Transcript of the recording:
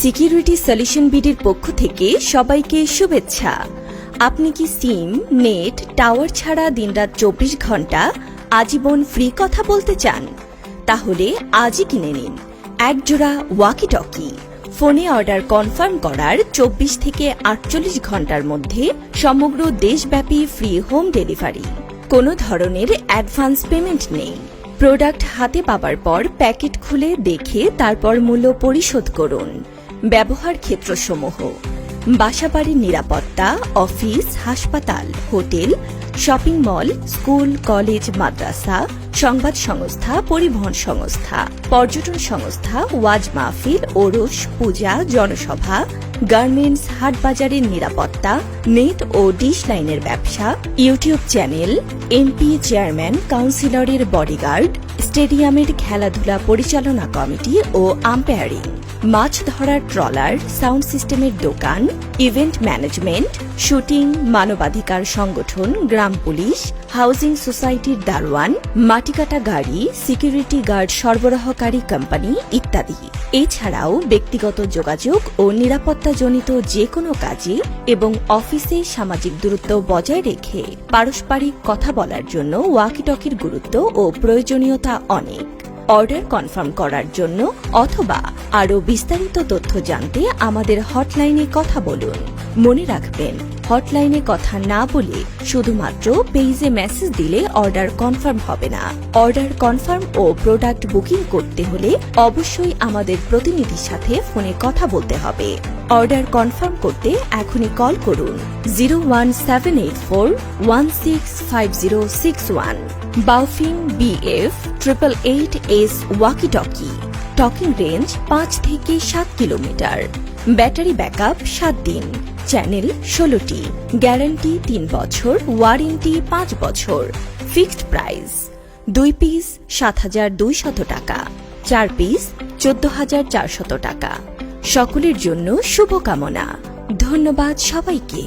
Security solution বিডির পক্ষ থেকে সবাইকে শুভেচ্ছা। আপনি কি সিম, নেট, টাওয়ার ছাড়া দিনরাত 24 ঘন্টা আজীবন ফ্রি কথা বলতে চান? তাহলে আজই কিনে নিন একজোড়া ওয়াকি টকি। ফোনে অর্ডার কনফার্ম করার 24 থেকে 48 ঘন্টার মধ্যে সমগ্র দেশব্যাপী ফ্রি হোম ডেলিভারি। কোনো ধরনের অ্যাডভান্স পেমেন্ট নেই। প্রোডাক্ট হাতে পাবার পর প্যাকেট খুলে দেখে তারপর মূল্য পরিশোধ করুন। ব্যবহার ক্ষেত্রসমূহ: বাসাবাড়ির নিরাপত্তা, অফিস, হাসপাতাল, hotel, shopping mall, school, college, মাদ্রাসা, সংবাদ সংস্থা, পরিবহন সংস্থা, পর্যটন সংস্থা, ওয়াজ মাহফিল, ওরস, পূজা, জনসভা, গার্মেন্টস, হাটবাজারের নিরাপত্তা, নেট ও ডিশ লাইনের ব্যবসা, ইউটিউব চ্যানেল, এমপি, চেয়ারম্যান, কাউন্সিলরের বডিগার্ড, স্টেডিয়ামের খেলাধুলা পরিচালনা কমিটি ও আম্পায়ারিং, মাছ ধরার ট্রলার, সাউন্ড সিস্টেমের দোকান, ইভেন্ট ম্যানেজমেন্ট, শুটিং, মানবাধিকার সংগঠন, গ্রাম পুলিশ, হাউজিং সোসাইটির দারোয়ান, মাটিকাটা গাড়ি, সিকিউরিটি গার্ড সরবরাহকারী কোম্পানি ইত্যাদি। এছাড়াও ব্যক্তিগত যোগাযোগ ও নিরাপত্তাজনিত যে কোনো কাজে এবং অফিসে সামাজিক দূরত্ব বজায় রেখে পারস্পরিক কথা বলার জন্য ওয়াকিটকির গুরুত্ব ও প্রয়োজনীয়তা অনেক। অর্ডার কনফার্ম করার জন্য অথবা আরও বিস্তারিত তথ্য জানতে আমাদের হটলাইনে কথা বলুন। মনে রাখবেন, হটলাইনে কথা না বলে শুধুমাত্র পেজে মেসেজ দিলে অর্ডার কনফার্ম হবে না। অর্ডার কনফার্ম ও প্রোডাক্ট বুকিং করতে হলে অবশ্যই আমাদের প্রতিনিধির সাথে ফোনে কথা বলতে হবে। অর্ডার কনফার্ম করতে এখনই কল করুন 01784165061। বাউফিন BF 888S walkie talkie. Talking range 5 থেকে 7 কিলোমিটার। ব্যাটারি ব্যাকআপ 7 দিন। চ্যানেল 16টি। গ্যারান্টি 3 বছর, ওয়ারেন্টি 5 বছর। ফিক্সড প্রাইস: 2 পিস 7,200 টাকা, 4 পিস 14,400 টাকা। সকলের জন্য শুভকামনা। ধন্যবাদ সবাইকে।